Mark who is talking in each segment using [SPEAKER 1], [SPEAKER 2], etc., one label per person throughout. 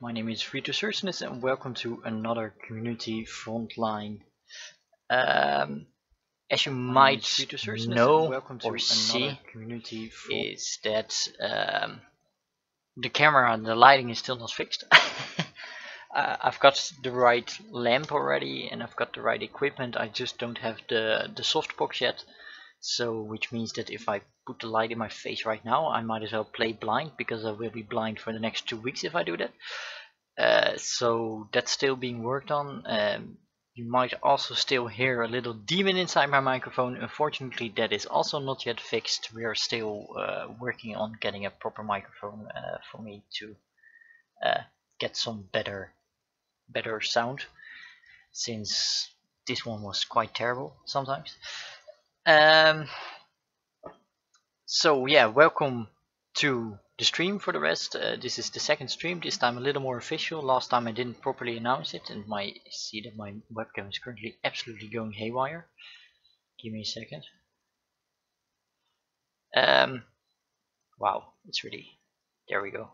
[SPEAKER 1] my name is Researchness and welcome to another community Frontline. Um, as you might know or see, is that the camera and the lighting is still not fixed. I've got the right lamp already and I've got the right equipment, I just don't have the softbox yet. So, which means that if I put the light in my face right now, I might as well play blind, because I will be blind for the next 2 weeks if I do that. So that's still being worked on. You might also still hear a little demon inside my microphone. Unfortunately, that is also not yet fixed. We are still working on getting a proper microphone for me to get some better sound, since this one was quite terrible sometimes. So yeah, welcome to the stream for the rest. This is the second stream, this time a little more official. Last time I didn't properly announce it, and see that my webcam is currently absolutely going haywire. Give me a second. Wow, it's really, there we go.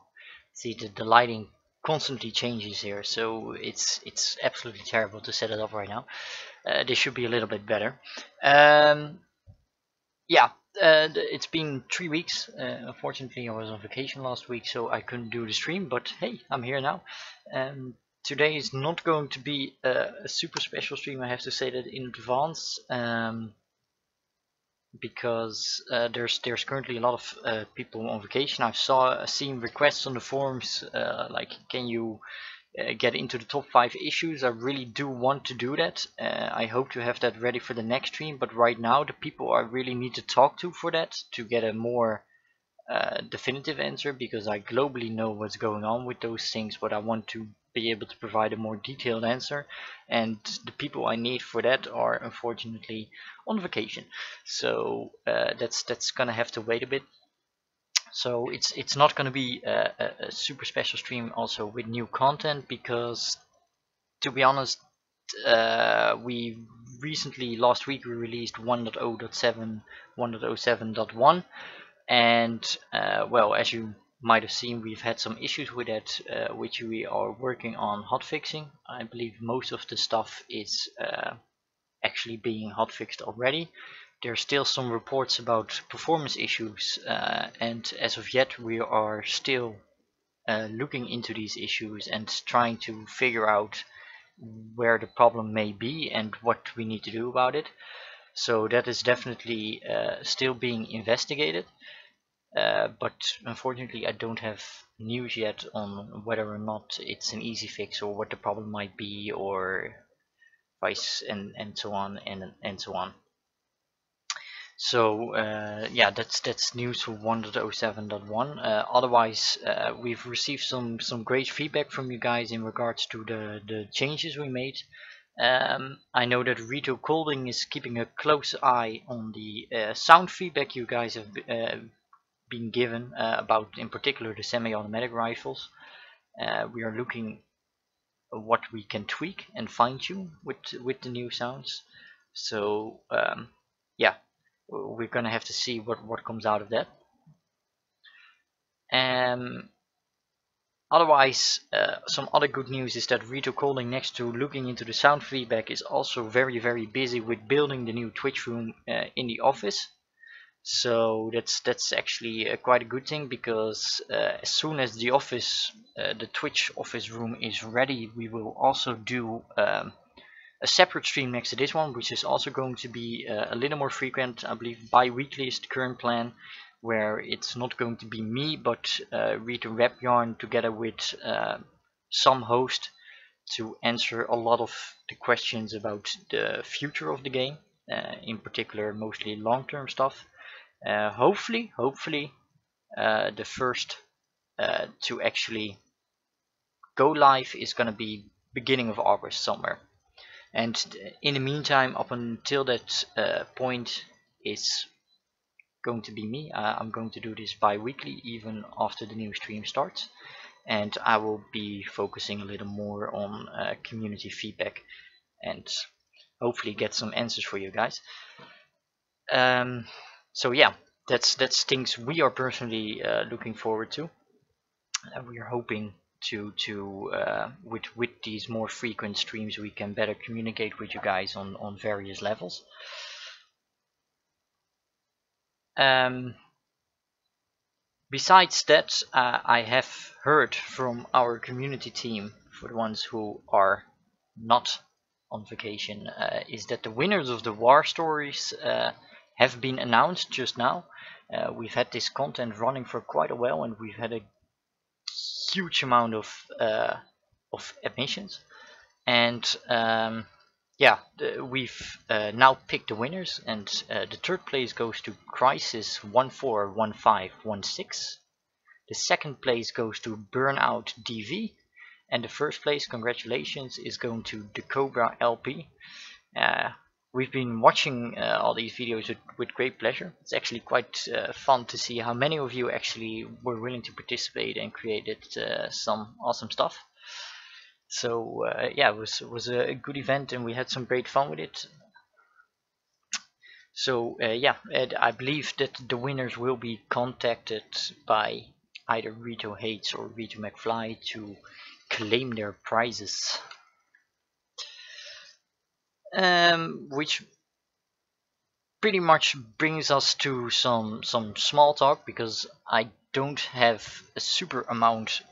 [SPEAKER 1] See, the lighting constantly changes here, so it's absolutely terrible to set it up right now. This should be a little bit better. Yeah, it's been 3 weeks. Unfortunately, I was on vacation last week, so I couldn't do the stream, but hey, I'm here now. Today is not going to be a super special stream, I have to say that in advance, because there's currently a lot of people on vacation. I've seen requests on the forums, like, can you get into the top 5 issues. I really do want to do that. I hope to have that ready for the next stream, but right now the people I really need to talk to for that, to get a more definitive answer, because I globally know what's going on with those things, but I want to be able to provide a more detailed answer, and the people I need for that are unfortunately on vacation, so that's gonna have to wait a bit. So it's not going to be a super special stream also with new content, because to be honest, we recently, last week, we released 1.0.7, 1.07.1, and well, as you might have seen, we've had some issues with that, which we are working on hotfixing. I believe most of the stuff is actually being hotfixed already. There's still some reports about performance issues, and as of yet we are still looking into these issues and trying to figure out where the problem may be and what we need to do about it. So that is definitely still being investigated, but unfortunately I don't have news yet on whether or not it's an easy fix, or what the problem might be, or vice, and so on and so on. So yeah, that's news for 1.07.1. Otherwise, we've received some great feedback from you guys in regards to the changes we made. I know that Rito Colding is keeping a close eye on the sound feedback you guys have been given about, in particular, the semi-automatic rifles. We are looking at what we can tweak and fine-tune with the new sounds. So yeah, we're gonna have to see what comes out of that. Otherwise, some other good news is that Rito Colding, next to looking into the sound feedback, is also very busy with building the new Twitch room in the office. So that's actually quite a good thing, because as soon as the office, the Twitch office room is ready, we will also do a separate stream next to this one, which is also going to be a little more frequent. I believe bi-weekly is the current plan, where it's not going to be me, but Rito Webjarn together with some host, to answer a lot of the questions about the future of the game, in particular mostly long-term stuff. Hopefully the first to actually go live is going to be beginning of August somewhere. And in the meantime, up until that point, is going to be me. I'm going to do this bi-weekly, even after the new stream starts, and I will be focusing a little more on community feedback, and hopefully get some answers for you guys. So yeah, that's things we are personally looking forward to. We are hoping with these more frequent streams we can better communicate with you guys on various levels. Besides that, I have heard from our community team, for the ones who are not on vacation, is that the winners of the war stories have been announced just now. We've had this content running for quite a while, and we've had a huge amount of admissions, and yeah, we've now picked the winners, and the third place goes to Crisis 141516. The second place goes to Burnout DV, and the first place, congratulations, is going to the Cobra LP. We've been watching all these videos with great pleasure. It's actually quite fun to see how many of you actually were willing to participate and created some awesome stuff. So yeah, it was a good event, and we had some great fun with it. So yeah, I believe that the winners will be contacted by either Rito Hates or Rito McFly to claim their prizes. Which pretty much brings us to some small talk, because I don't have a super amount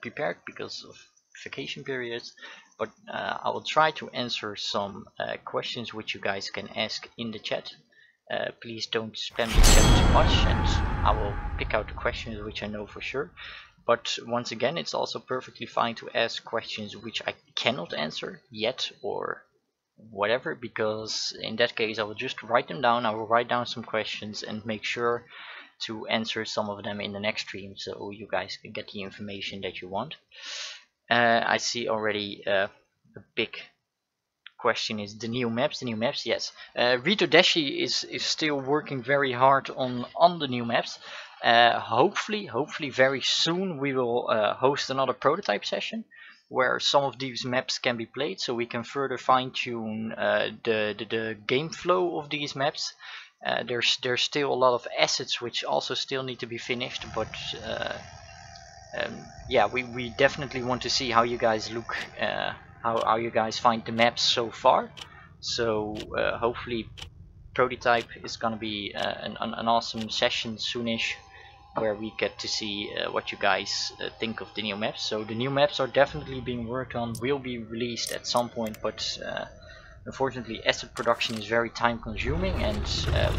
[SPEAKER 1] prepared because of vacation periods, but I will try to answer some questions which you guys can ask in the chat. Please don't spam the chat too much, and I will pick out the questions which I know for sure. But once again, it's also perfectly fine to ask questions which I cannot answer yet or whatever, because in that case I will just write them down. I will write down some questions and make sure to answer some of them in the next stream, so you guys can get the information that you want. I see already a big question is the new maps. Yes. Rito Deshi is still working very hard on the new maps. Hopefully very soon we will host another prototype session where some of these maps can be played, so we can further fine-tune the game flow of these maps. There's still a lot of assets which also still need to be finished, but yeah, we definitely want to see how you guys look, how you guys find the maps so far. So hopefully prototype is gonna be an awesome session soonish, where we get to see what you guys think of the new maps. So the new maps are definitely being worked on, will be released at some point, but unfortunately asset production is very time consuming, and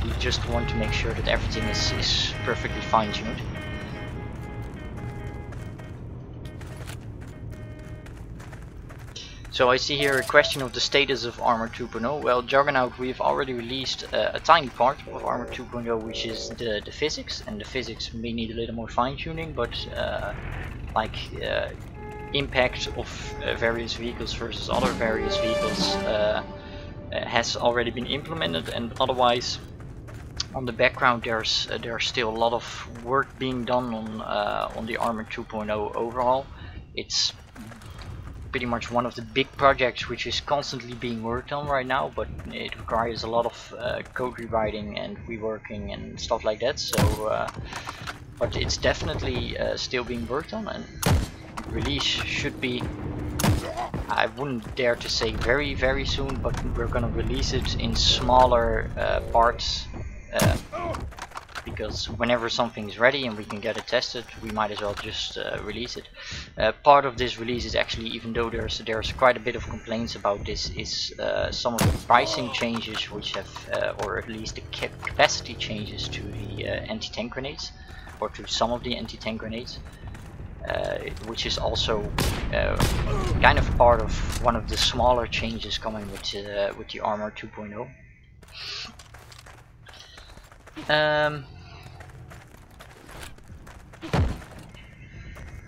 [SPEAKER 1] we just want to make sure that everything is perfectly fine-tuned. So I see here a question of the status of Armor 2.0. Well, Juggernaut, we've already released a tiny part of Armor 2.0, which is the physics, and the physics may need a little more fine-tuning, but like impact of various vehicles versus other various vehicles has already been implemented, and otherwise on the background there's still a lot of work being done on the Armor 2.0 overhaul. It's pretty much one of the big projects which is constantly being worked on right now, but it requires a lot of code rewriting and reworking and stuff like that. So but it's definitely still being worked on, and release should be, I wouldn't dare to say very soon, but we're gonna release it in smaller parts, because whenever something is ready and we can get it tested, we might as well just release it. Part of this release is actually, even though there's quite a bit of complaints about this, is some of the pricing changes which have, or at least the capacity changes to the anti-tank grenades, or to some of the anti-tank grenades, which is also kind of part of one of the smaller changes coming with the Armor 2.0.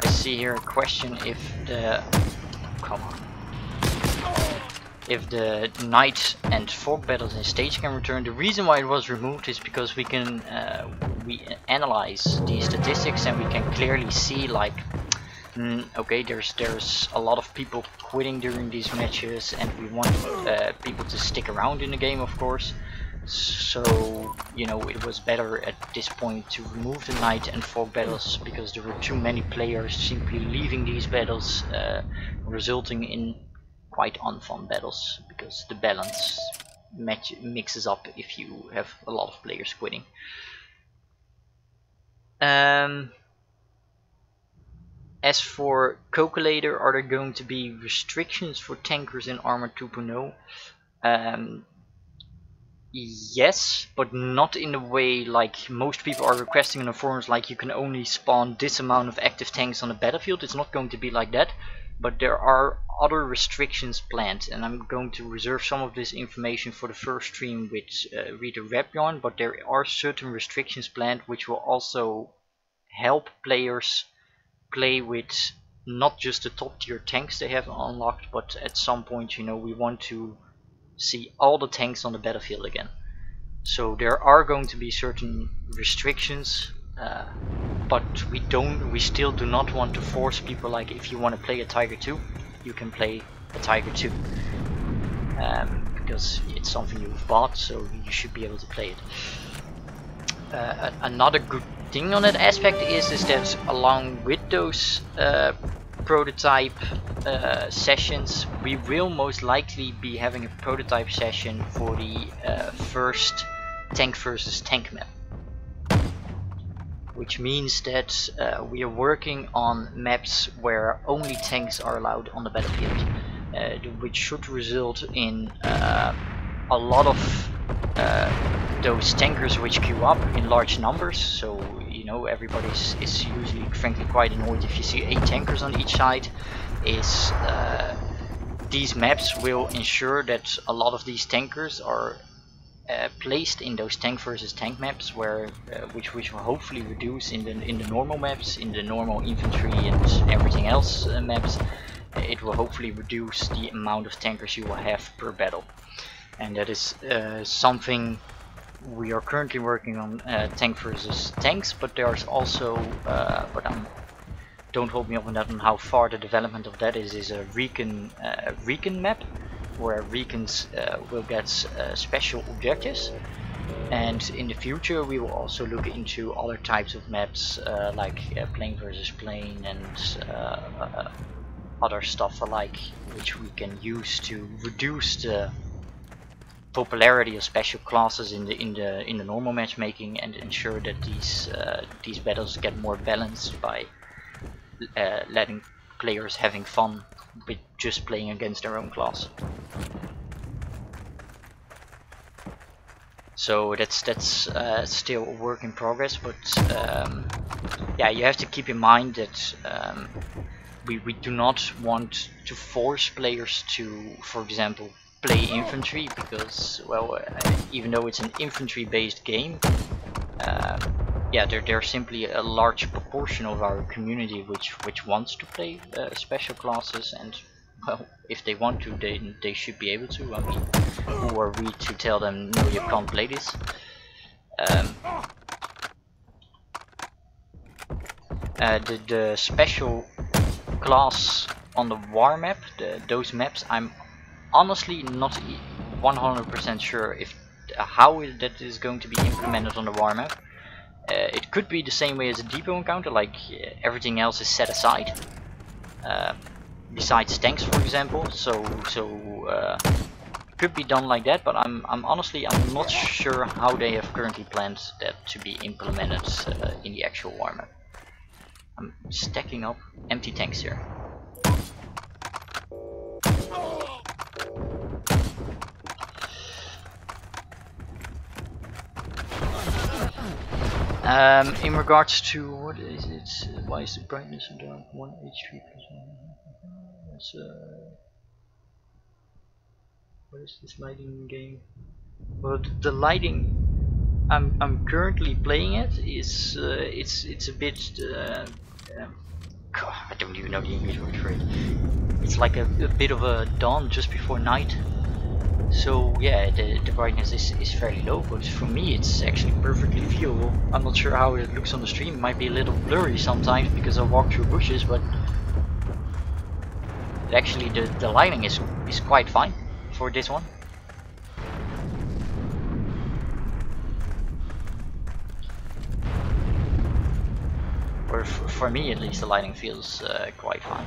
[SPEAKER 1] I see here a question if the night and fog battles in stage can return. The reason why it was removed is because we can we analyze the statistics and we can clearly see, like, okay, there's a lot of people quitting during these matches, and we want people to stick around in the game, of course. So, you know, it was better at this point to remove the night and fog battles, because there were too many players simply leaving these battles, resulting in quite unfun battles, because the balance mixes up if you have a lot of players quitting. As for Calculator, are there going to be restrictions for tankers in Armor 2.0? Yes, but not in the way like most people are requesting in the forums, like you can only spawn this amount of active tanks on the battlefield. It's not going to be like that, but there are other restrictions planned, and I'm going to reserve some of this information for the first stream with Reader Webjarn, but there are certain restrictions planned which will also help players play with not just the top tier tanks they have unlocked, but at some point, you know, we want to see all the tanks on the battlefield again. So there are going to be certain restrictions, but we still do not want to force people, like if you want to play a Tiger 2, you can play a Tiger 2, because it's something you've bought, so you should be able to play it. Another good thing on that aspect is that along with those prototype sessions, we will most likely be having a prototype session for the first tank versus tank map, which means that we are working on maps where only tanks are allowed on the battlefield, which should result in a lot of those tankers which queue up in large numbers. So, you know, everybody is usually frankly quite annoyed if you see 8 tankers on each side. These maps will ensure that a lot of these tankers are placed in those tank versus tank maps, where which will hopefully reduce in the normal maps, in the normal infantry and everything else maps. It will hopefully reduce the amount of tankers you will have per battle, and that is something we are currently working on, tank versus tanks. But there's also, don't hold me up on that, on how far the development of that is a recon map, where recons will get special objectives. And in the future we will also look into other types of maps, like plane versus plane and other stuff alike, which we can use to reduce the popularity of special classes in the normal matchmaking, and ensure that these battles get more balanced by letting players having fun with just playing against their own class. So that's still a work in progress, but yeah, you have to keep in mind that we do not want to force players to, for example, play infantry, because, well, even though it's an infantry based game, yeah, there's simply a large proportion of our community which wants to play special classes, and, well, if they want to, they should be able to. I mean, who are we to tell them no, you can't play this? The special class on the war map, those maps, I'm honestly not 100% sure if how that is going to be implemented on the war map. It could be the same way as a depot encounter, like everything else is set aside, besides tanks, for example. So it could be done like that, but I'm honestly not sure how they have currently planned that to be implemented in the actual war map. I'm stacking up empty tanks here. In regards to, what is it? Why is the brightness so dark? 1 HP plus 1. That's what is this lighting game? Well, the lighting I'm currently playing it is it's a bit God, I don't even know the English word for it. It's like a bit of a dawn just before night. So yeah, the brightness is fairly low, but for me it's actually perfectly viewable. I'm not sure how it looks on the stream. It might be a little blurry sometimes because I walk through bushes, but actually the lighting is quite fine for this one. for me at least, the lighting feels quite fine.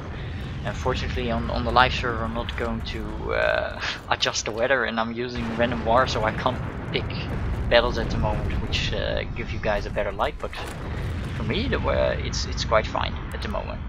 [SPEAKER 1] Unfortunately, on the live server, I'm not going to adjust the weather, and I'm using random war, so I can't pick battles at the moment, which give you guys a better light. But for me, it's quite fine at the moment.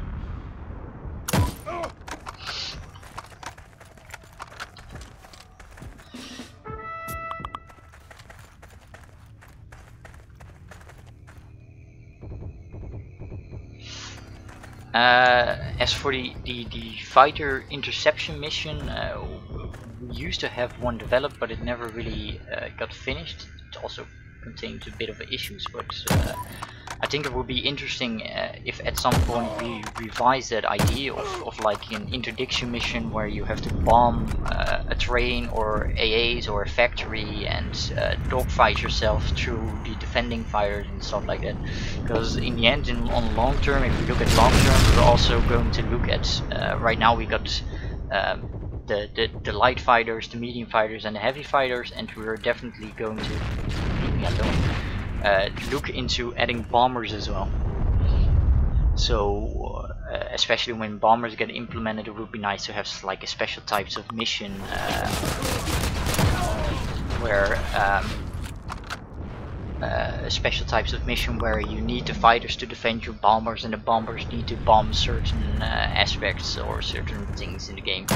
[SPEAKER 1] As for the fighter interception mission, we used to have one developed, but it never really got finished. It also contained a bit of issues, but I think it would be interesting if at some point we revise that idea of like an interdiction mission where you have to bomb a train or AAs or a factory and dogfight yourself through the defending fighters and stuff like that. Because in the end, on long term, if we look at long term, we're also going to look at right now we got the light fighters, the medium fighters, and the heavy fighters, and we're definitely going to look into adding bombers as well. So especially when bombers get implemented, it would be nice to have like a special types of mission where you need the fighters to defend your bombers, and the bombers need to bomb certain aspects or certain things in the game.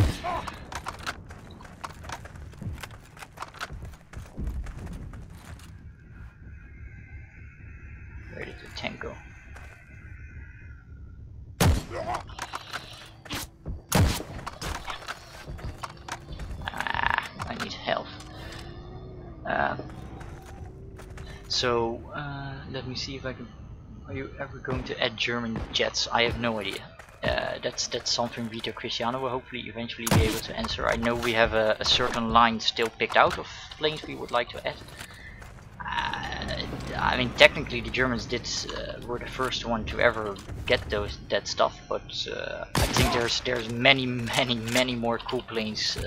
[SPEAKER 1] Where did the tank go? I need health. Let me see if I can. Are you ever going to add German jets? I have no idea. That's something Vito Cristiano will hopefully eventually be able to answer. I know we have a certain line still picked out of planes we would like to add. I mean, technically the Germans were the first one to ever get that stuff, but I think there's many more cool planes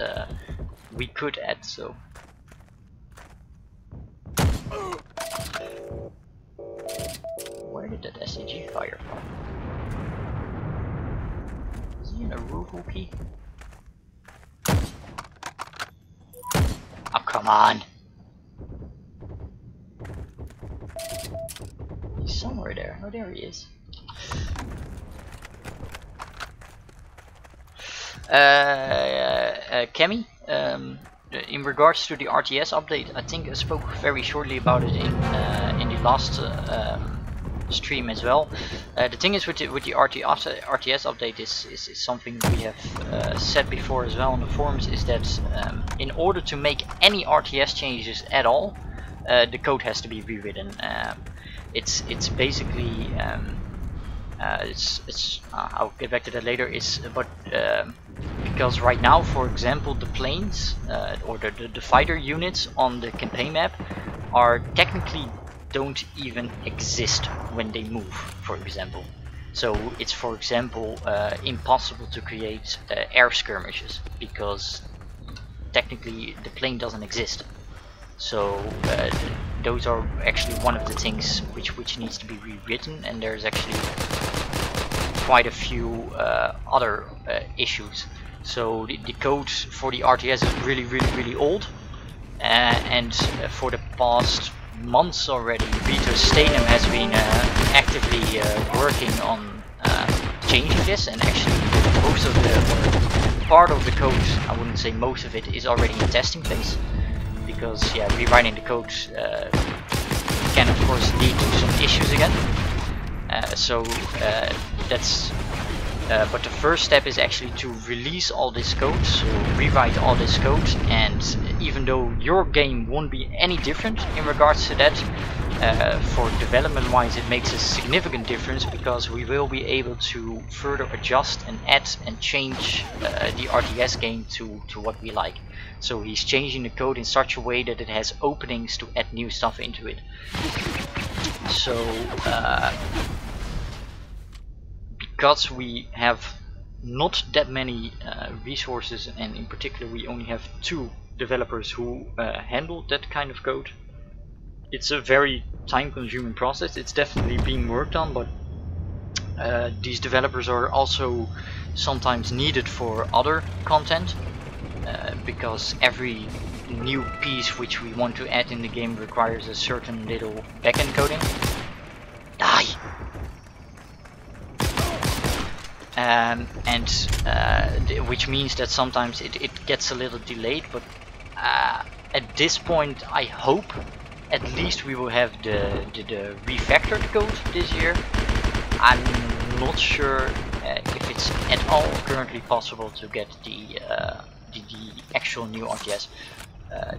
[SPEAKER 1] we could add. So where did that SCG fire from? Is he in a roof key? Oh, come on! He's somewhere there. Oh, there he is. Kemi, in regards to the RTS update, I think I spoke very shortly about it in the last stream as well. The thing is with the RTS update is something we have said before as well on the forums, is that in order to make any RTS changes at all, the code has to be rewritten. It's basically I'll get back to that later. Because right now, for example, the planes or the fighter units on the campaign map are technically don't even exist when they move, for example. So it's, for example, impossible to create air skirmishes because technically the plane doesn't exist. So those are actually one of the things which needs to be rewritten, and there's actually quite a few other issues. So the code for the RTS is really old, and for the past months already, Vito Stanham has been actively working on changing this, and actually most of the part of the code, I wouldn't say most of it, is already in testing phase. Because yeah, rewriting the code can of course lead to some issues again. But the first step is actually to release all this code, so rewrite all this code, and even though your game won't be any different in regards to that, for development wise it makes a significant difference, because we will be able to further adjust and add and change the RTS game to what we like. So he's changing the code in such a way that it has openings to add new stuff into it. So because we have not that many resources, and in particular we only have 2 developers who handle that kind of code, it's a very time-consuming process. It's definitely being worked on, but These developers are also sometimes needed for other content, because every new piece which we want to add in the game requires a certain little backend coding. Die! Which means that sometimes it gets a little delayed, but at this point I hope at least we will have the refactored code this year. I'm not sure if it's at all currently possible to get the actual new RTS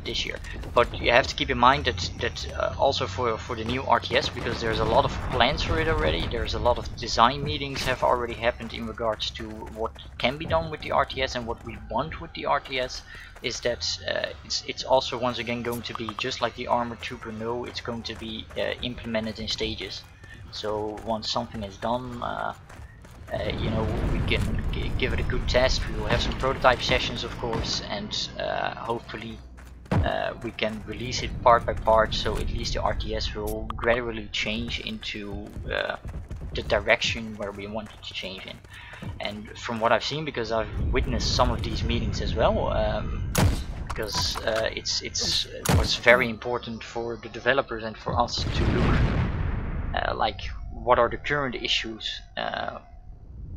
[SPEAKER 1] this year, but you have to keep in mind that also for the new RTS, because there's a lot of plans for it already. There's a lot of design meetings have already happened in regards to what can be done with the RTS and what we want with the RTS. Is that it's also once again going to be just like the Armored 2.0. It's going to be implemented in stages. So once something is done, you know, we can give it a good test. We will have some prototype sessions, of course, and hopefully we can release it part by part, so at least the RTS will gradually change into the direction where we want it to change in. And from what I've seen, because I've witnessed some of these meetings as well, because it was very important for the developers and for us to look like what are the current issues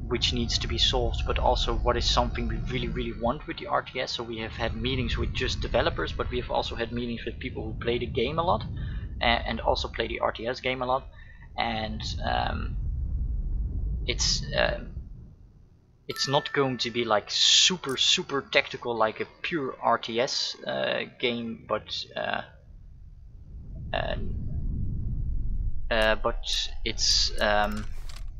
[SPEAKER 1] which needs to be solved, but also what is something we really want with the RTS. So we have had meetings with just developers, but we have also had meetings with people who play the game a lot and also play the RTS game a lot. And it's not going to be like super tactical like a pure RTS game, but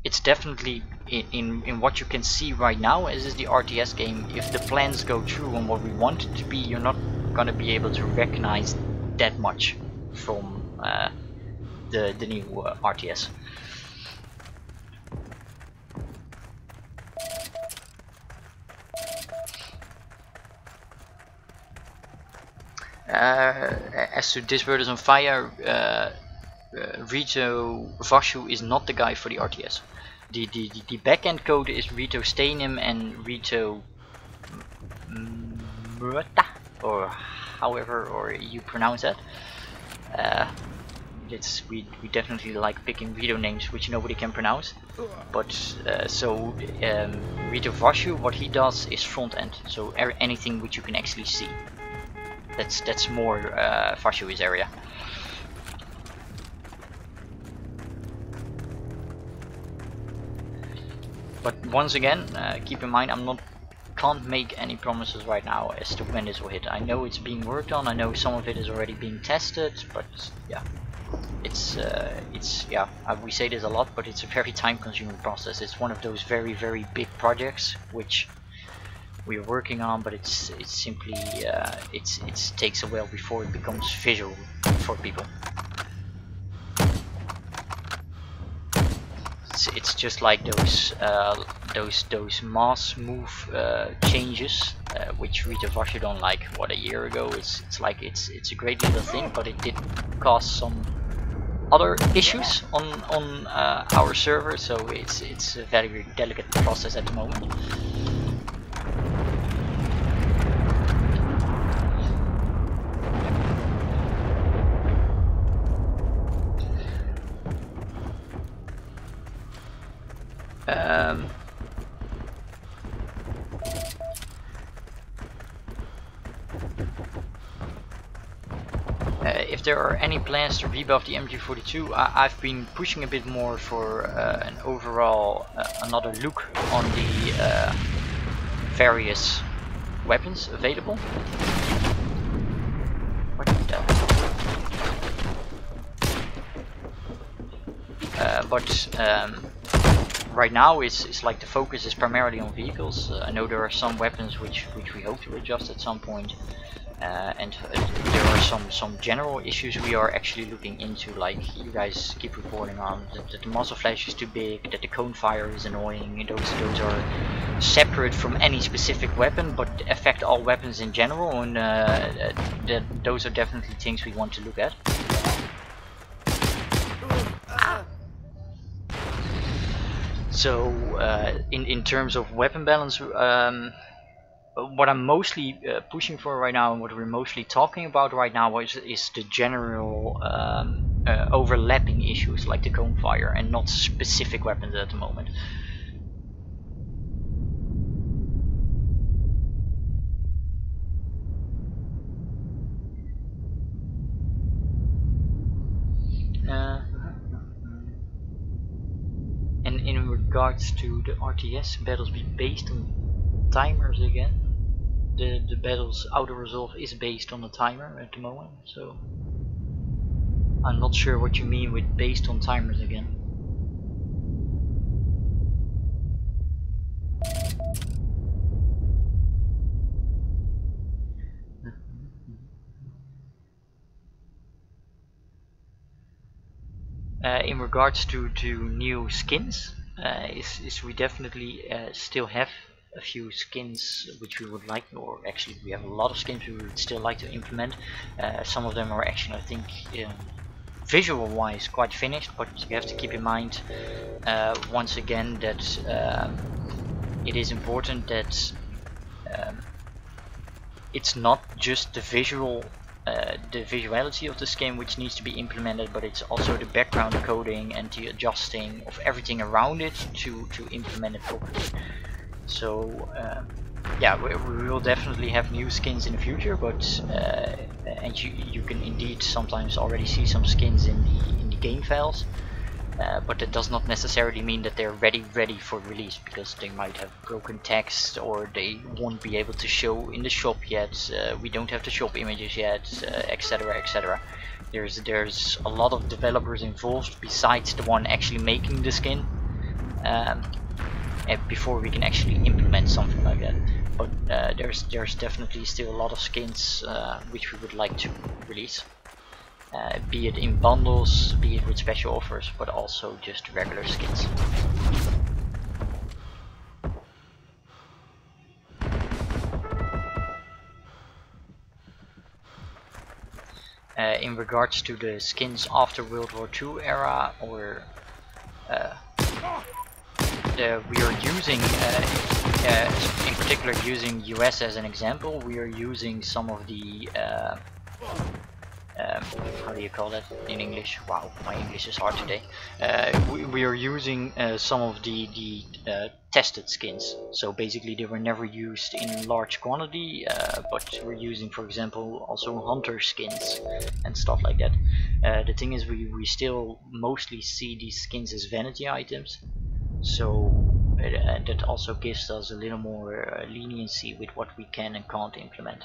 [SPEAKER 1] it's definitely in what you can see right now as is the RTS game. If the plans go through on what we want it to be, you're not gonna be able to recognize that much from the new RTS. As to This World is on Fire, Rito Vashu is not the guy for the RTS. The backend code is Rito Stainem and Rito Murta, or however or you pronounce that. We definitely like picking Rito names which nobody can pronounce. But so Rito Vashu, what he does is front end, so anything which you can actually see. That's more Vashu's area. But once again, keep in mind, can't make any promises right now as to when this will hit. I know it's being worked on. I know some of it is already being tested, but yeah, it's yeah. We say this a lot, but it's a very time-consuming process. It's one of those very big projects which we are working on, but it's simply it takes a while before it becomes visual for people. It's just like those mass move changes, which Rito Vashu don't like. What, a year ago? It's like it's a great little thing, but it did cause some other issues on our server. So it's a very delicate process at the moment. If there are any plans to rebuff the MG42, I've been pushing a bit more for an overall another look on the various weapons available. What the hell? Right now it's like the focus is primarily on vehicles. I know there are some weapons which we hope to adjust at some point, and there are some general issues we are actually looking into, like you guys keep reporting on, that the muzzle flash is too big, that the cone fire is annoying. Those are separate from any specific weapon but affect all weapons in general, and those are definitely things we want to look at. So in terms of weapon balance, what I'm mostly pushing for right now and what we're mostly talking about right now is the general overlapping issues like the cone fire, and not specific weapons at the moment. And in regards to the RTS battles be based on timers again. The battles auto resolve is based on a timer at the moment, so I'm not sure what you mean with based on timers again. In regards to new skins, is we definitely still have a few skins which we would like, or actually we have a lot of skins we would still like to implement. Some of them are actually, I think, visual wise quite finished, but you have to keep in mind once again that it is important that it's not just the visuality of the skin which needs to be implemented, but it's also the background coding and the adjusting of everything around it to implement it properly. So yeah, we will definitely have new skins in the future, but and you can indeed sometimes already see some skins in the game files. But that does not necessarily mean that they're ready for release, because they might have broken text or they won't be able to show in the shop yet. We don't have the shop images yet, etc, etc. There's a lot of developers involved besides the one actually making the skin, before we can actually implement something like that. But there's definitely still a lot of skins which we would like to release. Be it in bundles, be it with special offers, but also just regular skins. In regards to the skins after World War II era, or we are using, in particular using US as an example, we are using some of the how do you call that in English? Wow, my English is hard today. We are using some of the tested skins. So basically they were never used in large quantity, but we're using, for example, also hunter skins and stuff like that. The thing is, we still mostly see these skins as vanity items. So that also gives us a little more leniency with what we can and can't implement.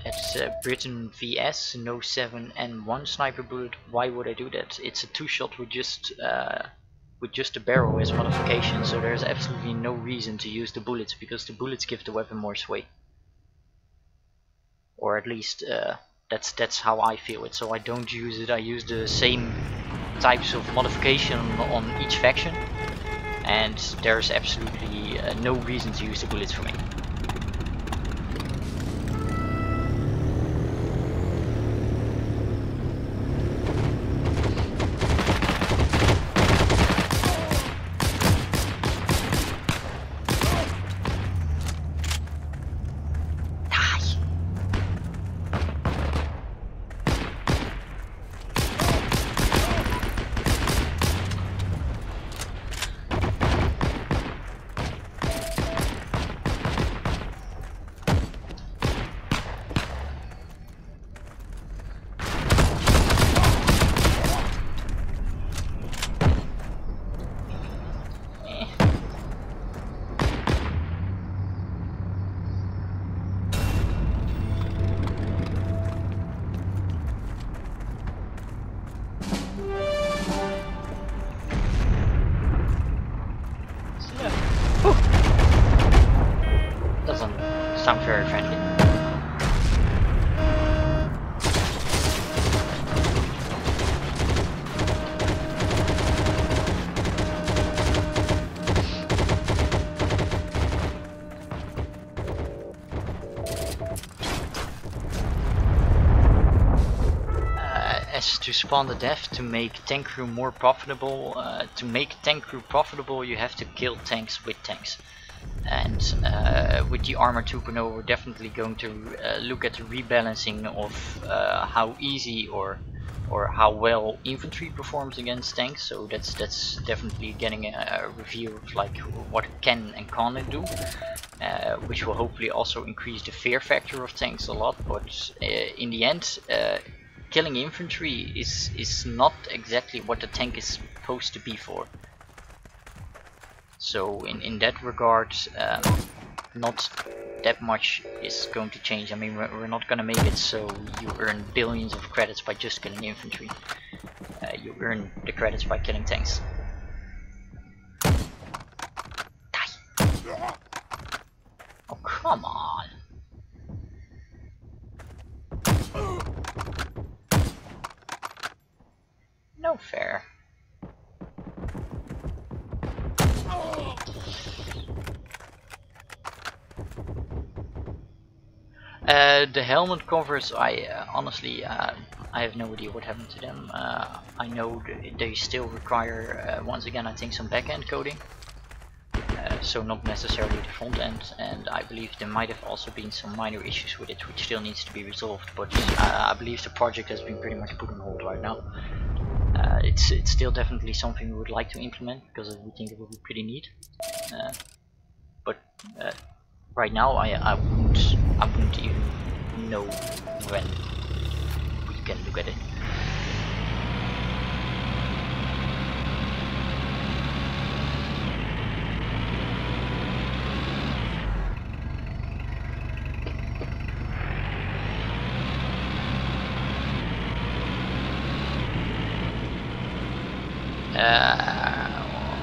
[SPEAKER 1] It's Britain vs No 7 and 1 sniper bullet. Why would I do that? It's a 2-shot with just a barrel as modification, so there's absolutely no reason to use the bullets, because the bullets give the weapon more sway. Or at least that's how I feel it. So I don't use it. I use the same types of modification on each faction, and there's absolutely no reason to use the bullets for me. yes, to spawn the dev, to make tank crew more profitable. To make tank crew profitable, you have to kill tanks with tanks. And with the Armor 2.0, we're definitely going to look at the rebalancing of how easy or how well infantry performs against tanks. So that's definitely getting a review of like what can and can't it do, which will hopefully also increase the fear factor of tanks a lot. But in the end, killing infantry is not exactly what the tank is supposed to be for. So in that regard, not that much is going to change. I mean, we're not going to make it so you earn billions of credits by just killing infantry. You earn the credits by killing tanks. Die! Oh, come on! No fair. The helmet covers, I honestly, I have no idea what happened to them. I know they still require, once again, I think some backend coding. So not necessarily the front end, and I believe there might have also been some minor issues with it which still needs to be resolved, but I believe the project has been pretty much put on hold right now. It's still definitely something we would like to implement because we think it will be pretty neat, but right now I wouldn't even know when we can look at it.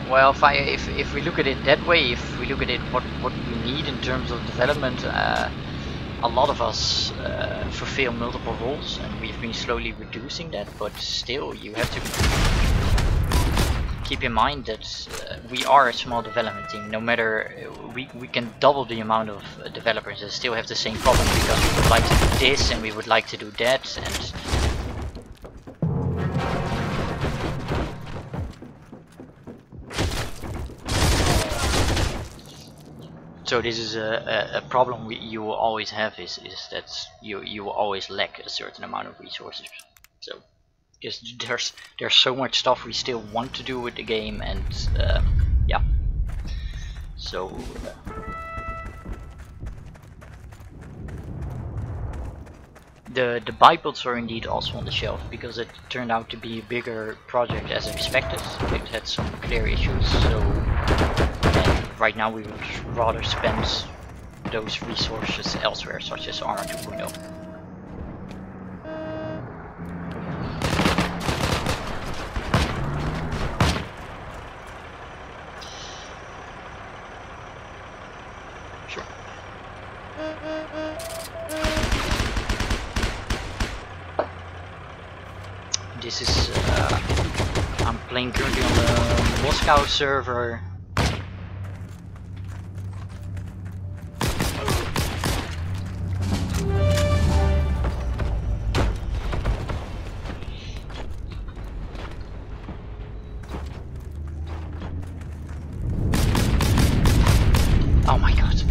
[SPEAKER 1] Well, if we look at it that way, if we look at it what we need in terms of development, a lot of us fulfill multiple roles, and we've been slowly reducing that. But still, you have to keep in mind that we are a small development team. No matter we can double the amount of developers and still have the same problem, because we would like to do this and we would like to do that, and so this is a problem you will always have, is that you will always lack a certain amount of resources. So because there's so much stuff we still want to do with the game, and yeah. So the bipods are indeed also on the shelf because it turned out to be a bigger project as expected. It had some clear issues, so right now we would rather spend those resources elsewhere, such as Armor 2.0. Sure. This is I'm playing currently on the Moscow server. Oh my god.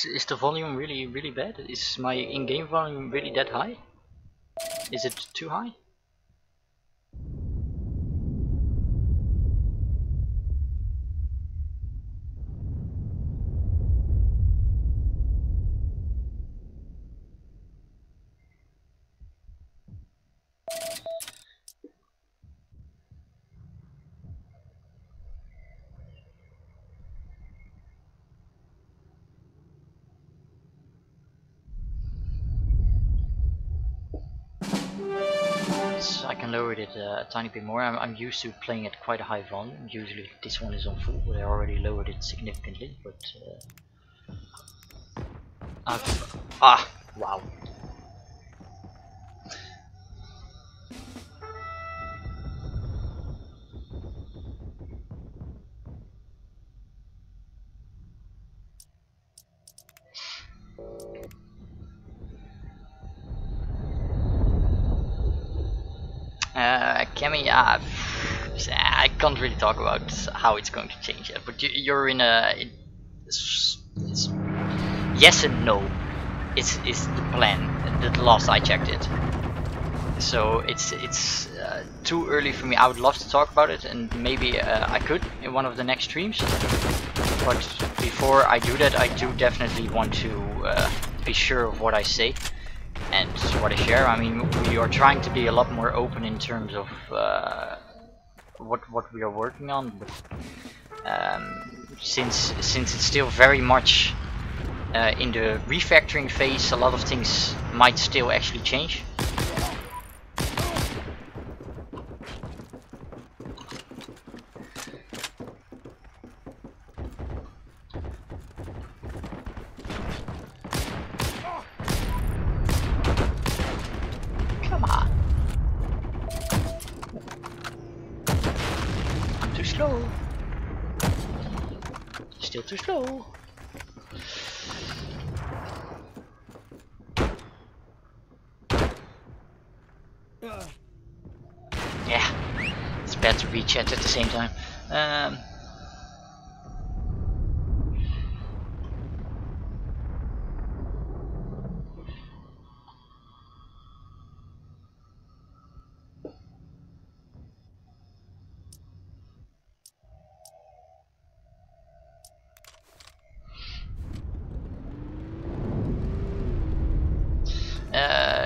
[SPEAKER 1] Is the volume really bad? Is my in-game volume really that high? Is it too high? I can lower it a tiny bit more. I'm used to playing at quite a high volume. Usually this one is on full, but I already lowered it significantly. But wow. Cammy, I can't really talk about how it's going to change yet, but you're in a... it's yes and no. It's the plan, the last I checked it. So it's too early for me. I would love to talk about it, and maybe I could in one of the next streams. But before I do that, I do definitely want to be sure of what I say and what I share. I mean, we are trying to be a lot more open in terms of what we are working on. But since it's still very much in the refactoring phase, a lot of things might still actually change. Come on. I'm too slow. Still too slow. Yeah, it's bad to reach at the same time.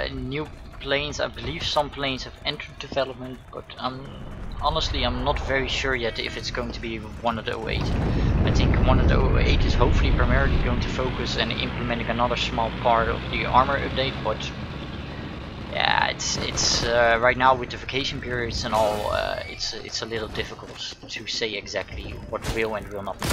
[SPEAKER 1] New planes, I believe some planes have entered development, but honestly I'm not very sure yet if it's going to be 1.08. I think 1.08 is hopefully primarily going to focus and implementing another small part of the armor update, but yeah, it's right now with the vacation periods and all, it's a little difficult to say exactly what will and will not be.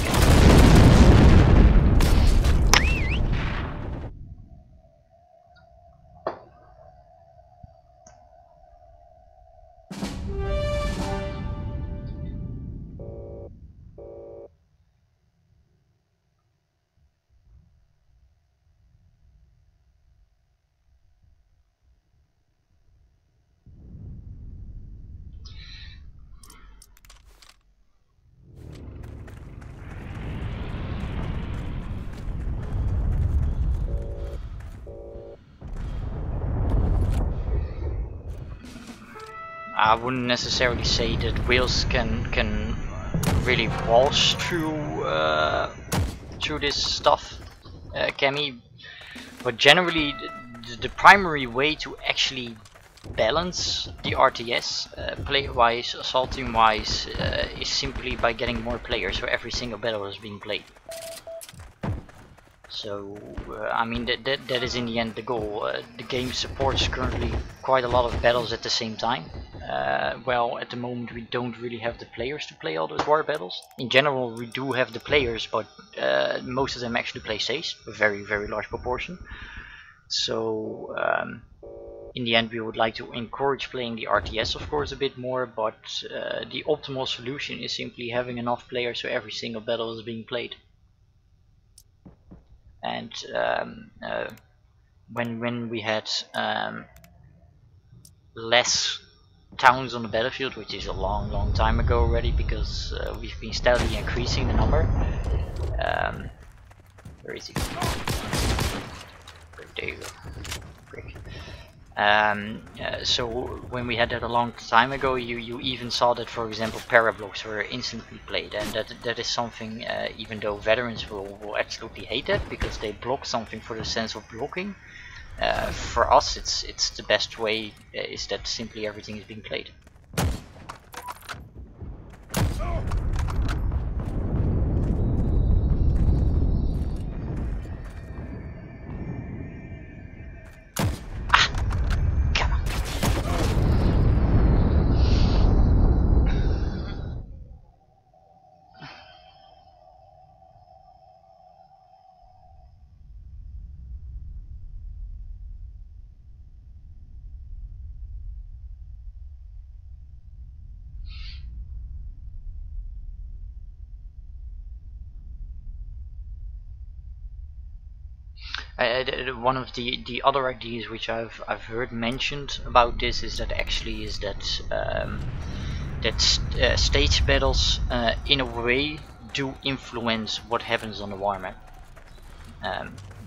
[SPEAKER 1] I wouldn't necessarily say that whales can really waltz through this stuff, Cammy. But generally, the primary way to actually balance the RTS, player-wise, assault team-wise, is simply by getting more players, so every single battle is being played. So I mean that is in the end the goal. The game supports currently quite a lot of battles at the same time. Well, at the moment we don't really have the players to play all those war battles. In general we do have the players, but most of them actually play saves, a very large proportion. So in the end we would like to encourage playing the RTS of course a bit more, but the optimal solution is simply having enough players so every single battle is being played. And when we had less towns on the battlefield, which is a long time ago already, because we've been steadily increasing the number. Where is he? There you go. Frick. So when we had that a long time ago, you even saw that, for example, parablocks were instantly played, and that is something, even though veterans will absolutely hate that because they block something for the sense of blocking. For us, it's the best way, is that simply everything is being played. One of the other ideas which I've heard mentioned about this is that stage battles in a way do influence what happens on the war map.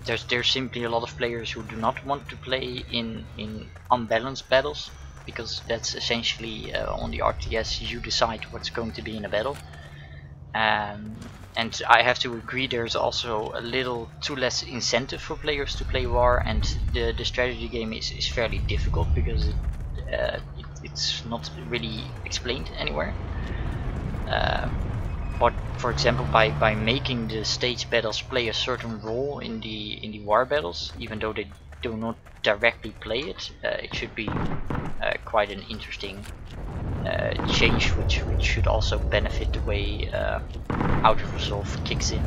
[SPEAKER 1] There's simply a lot of players who do not want to play in unbalanced battles, because that's essentially on the RTS you decide what's going to be in a battle. And I have to agree, there's also a little too less incentive for players to play war, and the strategy game is fairly difficult because it's not really explained anywhere. But for example, by making the stage battles play a certain role in the war battles, even though they do not directly play it, it should be quite an interesting change, which should also benefit the way auto resolve kicks in.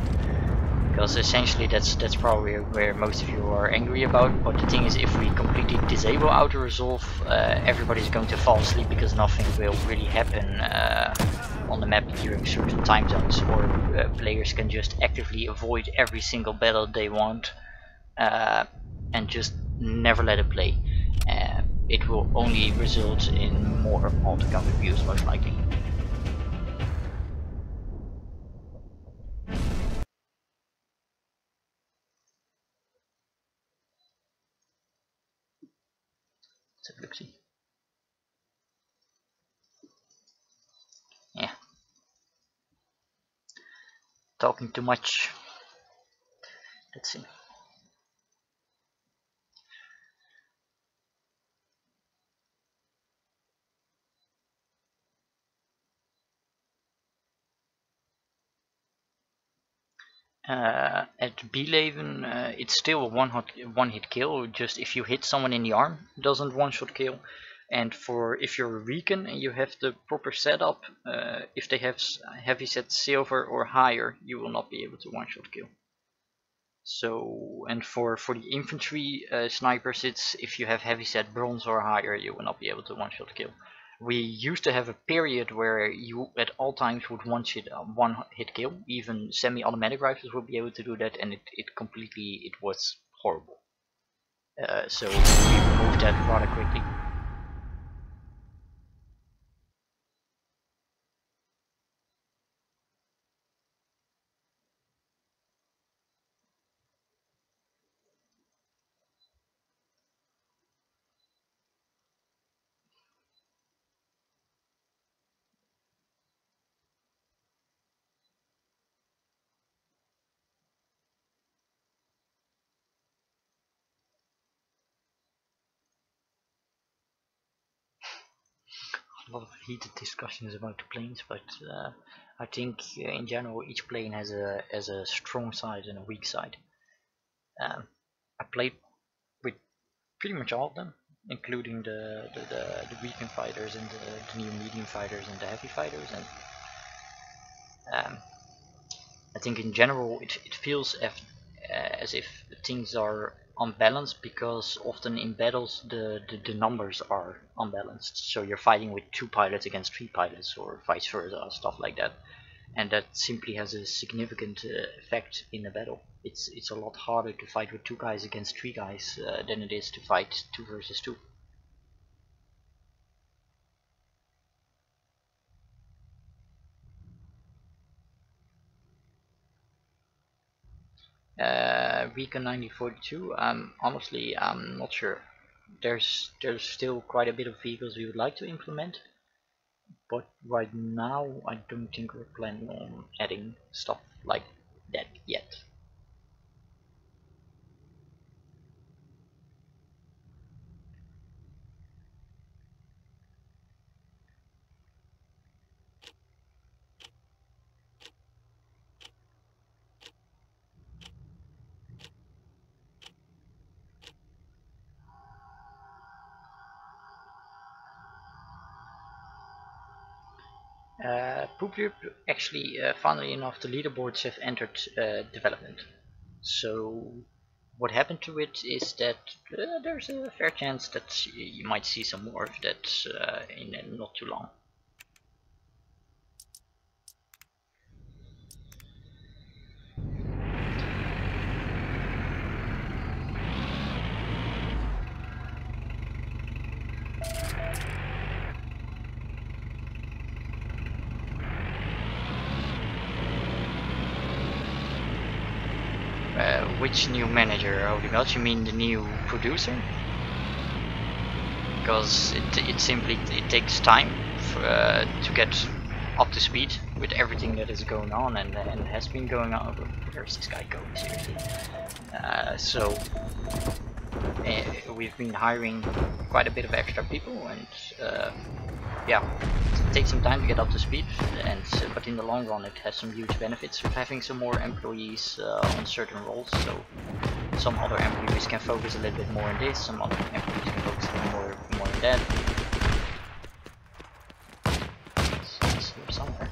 [SPEAKER 1] Because essentially that's probably where most of you are angry about. But the thing is, if we completely disable auto resolve, everybody's going to fall asleep because nothing will really happen on the map during certain time zones, or players can just actively avoid every single battle they want and just never let it play. It will only result in more multi-counter views, most likely. Let's have a look see. Yeah. Talking too much. Let's see. At Beleven, it's still a one-hit kill. Just if you hit someone in the arm, it doesn't one-shot kill. And for if you're a recon and you have the proper setup, if they have heavy set silver or higher, you will not be able to one-shot kill. So, and for the infantry snipers, it's if you have heavy set bronze or higher, you will not be able to one-shot kill. We used to have a period where you at all times would one-hit kill. Even semi-automatic rifles would be able to do that, and it was horrible. So we removed that rather quickly. A lot of heated discussions about the planes, but I think in general each plane has a strong side and a weak side. I played with pretty much all of them, including the weakened fighters and the new medium fighters and the heavy fighters, and I think in general it feels as if things are unbalanced, because often in battles the numbers are unbalanced. So you're fighting with 2 pilots against 3 pilots, or vice versa, stuff like that. And that simply has a significant effect in a battle. It's a lot harder to fight with 2 guys against 3 guys than it is to fight 2 versus 2. Recon 9042. Honestly, I'm not sure. There's still quite a bit of vehicles we would like to implement, but right now I don't think we're planning on adding stuff like that yet. Poopyup, actually, funnily enough, the leaderboards have entered development. So what happened to it is that there's a fair chance that you might see some more of that in not too long. Which new manager? Holy God, you mean the new producer? Because it simply takes time to get up to speed with everything that is going on and has been going on. Where's this guy going, seriously? So we've been hiring quite a bit of extra people, and yeah, it takes some time to get up to speed, and but in the long run it has some huge benefits of having some more employees on certain roles. So some other employees can focus a little bit more on this, some other employees can focus a little more on that. It's here somewhere.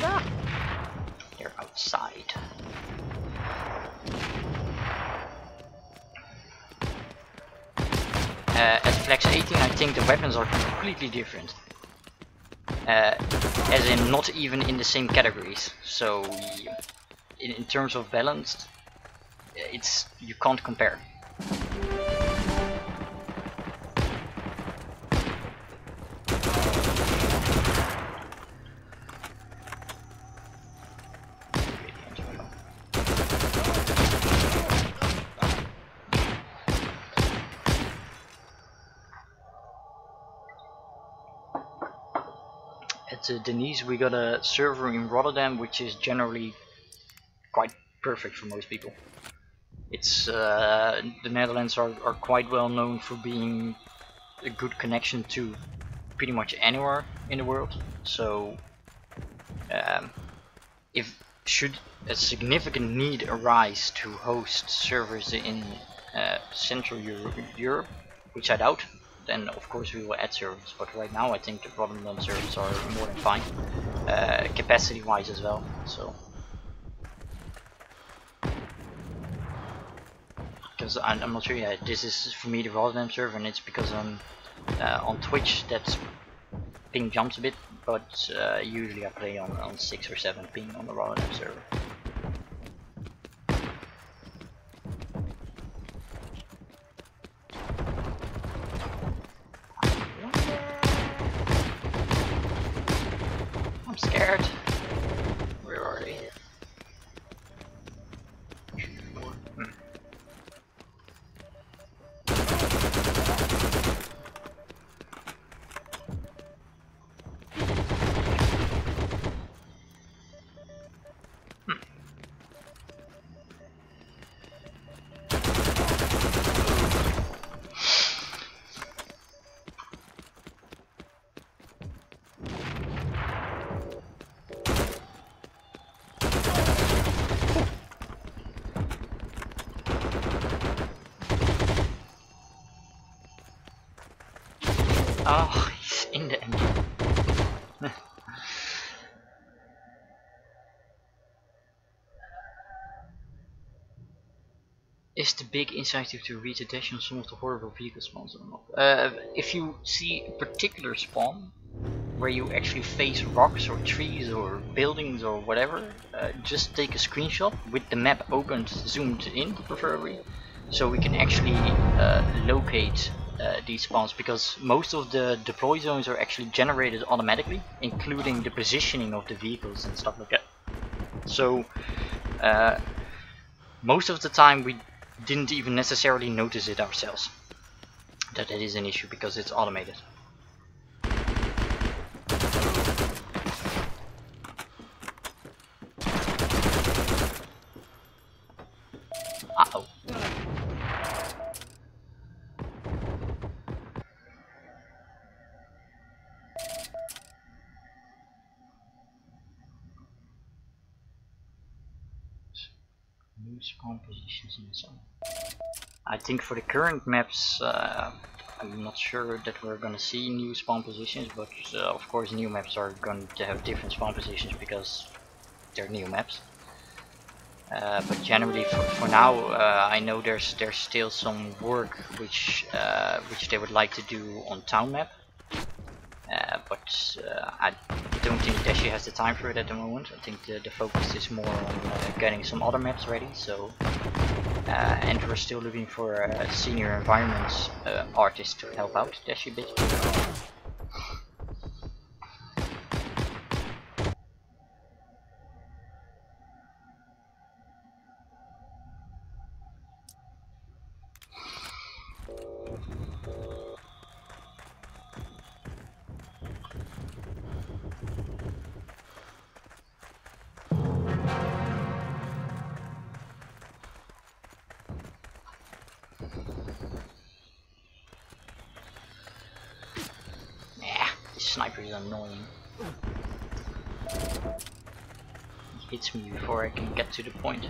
[SPEAKER 1] Ah, they're outside. At Flex 18 I think the weapons are completely different. As in not even in the same categories. So in terms of balance, you can't compare. At Denise we got a server in Rotterdam, which is generally quite perfect for most people. It's the Netherlands are quite well known for being a good connection to pretty much anywhere in the world. So if should a significant need arise to host servers in Central Europe, which I doubt, then of course we will add servers. But right now I think the Rotterdam servers are more than fine, capacity wise as well. So because I'm not sure yet, this is for me the Rotterdam server, and it's because on Twitch that ping jumps a bit, but usually I play on 6 or 7 ping on the Rotterdam server. I'm scared. Where are they? Oh, he's in the engine. Is the big incentive to read attention on some of the horrible vehicle spawns or not? If you see a particular spawn where you actually face rocks or trees or buildings or whatever, just take a screenshot with the map opened, zoomed in preferably, so we can actually locate these spawns, because most of the deploy zones are actually generated automatically, including the positioning of the vehicles and stuff like that. So most of the time we didn't even necessarily notice it ourselves, that it is an issue, because it's automated. Uh-oh. New spawn positions in the zone. I think for the current maps, I'm not sure that we're gonna see new spawn positions, but of course new maps are going to have different spawn positions because they're new maps. But generally, for now, I know there's still some work which they would like to do on town map. But I don't think Dashi has the time for it at the moment. I think the focus is more on getting some other maps ready. So, and we're still looking for a senior environments artist to help out Dashi a bit. sniper is annoying. He hits me before I can get to the point.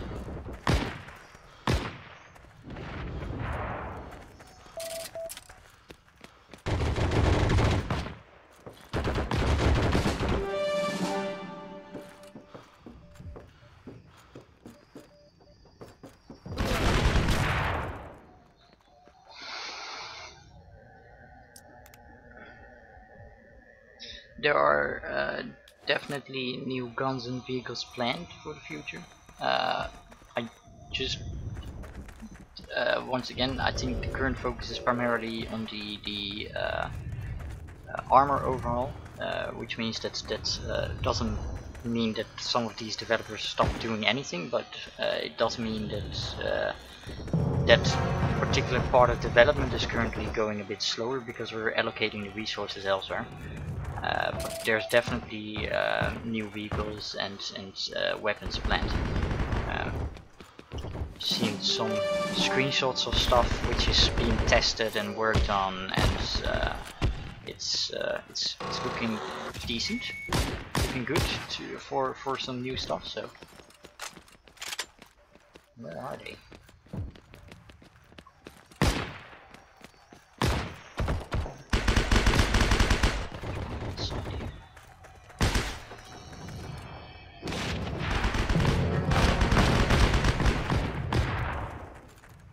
[SPEAKER 1] There are definitely new guns and vehicles planned for the future. I just once again, I think the current focus is primarily on the armor overhaul, which means that doesn't mean that some of these developers stop doing anything, but it does mean that that particular part of development is currently going a bit slower because we're allocating the resources elsewhere. But there's definitely new vehicles and weapons planned. Seen some screenshots of stuff which is being tested and worked on, and it's looking decent, looking good for some new stuff. So where are they?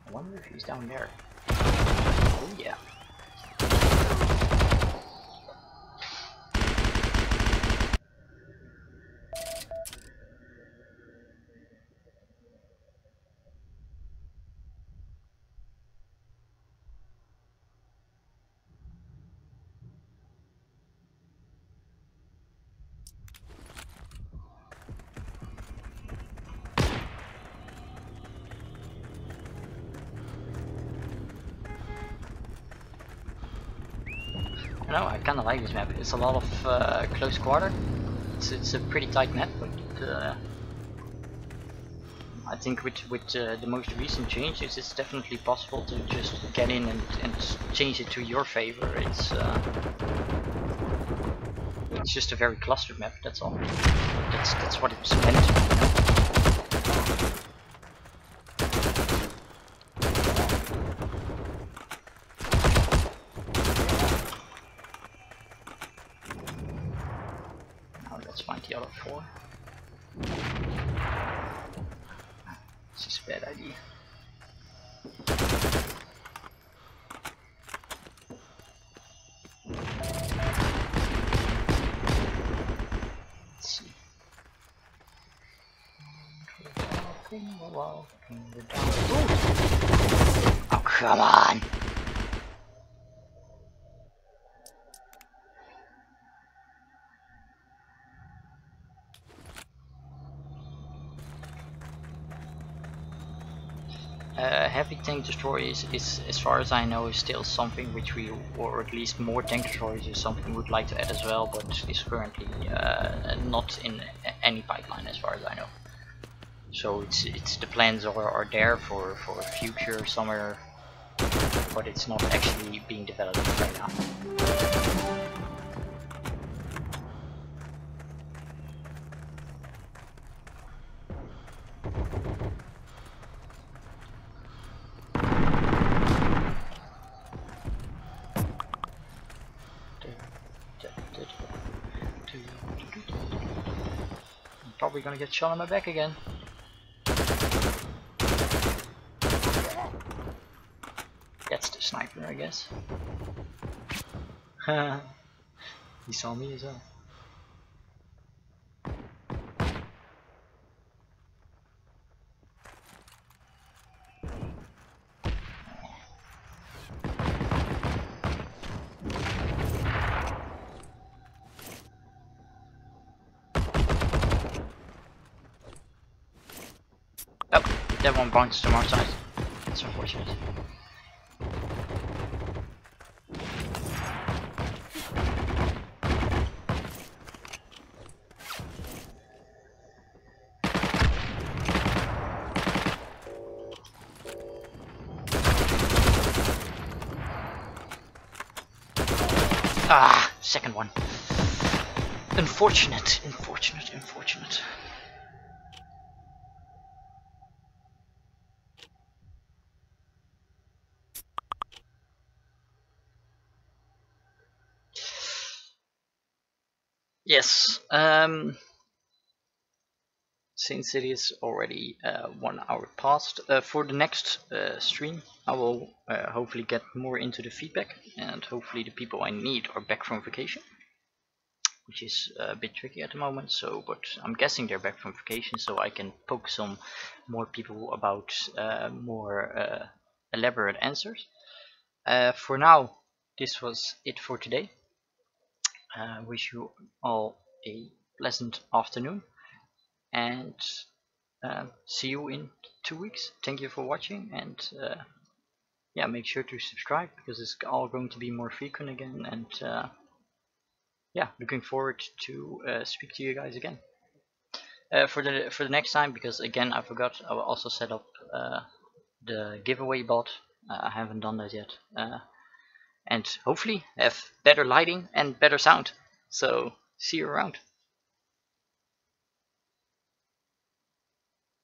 [SPEAKER 1] I wonder if he's down there. Oh yeah. I know, I kinda like this map. It's a lot of close quarter. It's a pretty tight map, but I think with the most recent changes, it's definitely possible to just get in and change it to your favor. It's just a very clustered map. That's all. That's what it's meant to be. Let's find the other 4. This is a bad idea. Let's see. Oh, come on! Heavy tank destroyers is, as far as I know, is still something which we, or at least more tank destroyers is something we would like to add as well, but is currently not in any pipeline as far as I know. So it's the plans are there for future somewhere, but it's not actually being developed right now. I'm probably gonna get shot on my back again. That's the sniper, I guess. He saw me as well. Oh, that one bounced to our side. That's unfortunate. Ah, second one. Unfortunate. Yes. Since it is already 1 hour past, for the next stream, I will hopefully get more into the feedback, and hopefully the people I need are back from vacation, which is a bit tricky at the moment. So, but I'm guessing they're back from vacation, so I can poke some more people about more elaborate answers. For now, this was it for today. Wish you all a pleasant afternoon, and see you in 2 weeks. Thank you for watching, and yeah, make sure to subscribe because it's all going to be more frequent again. And yeah, looking forward to speak to you guys again for the next time. Because again, I forgot, I will also set up the giveaway bot. I haven't done that yet, and hopefully have better lighting and better sound. So see you around.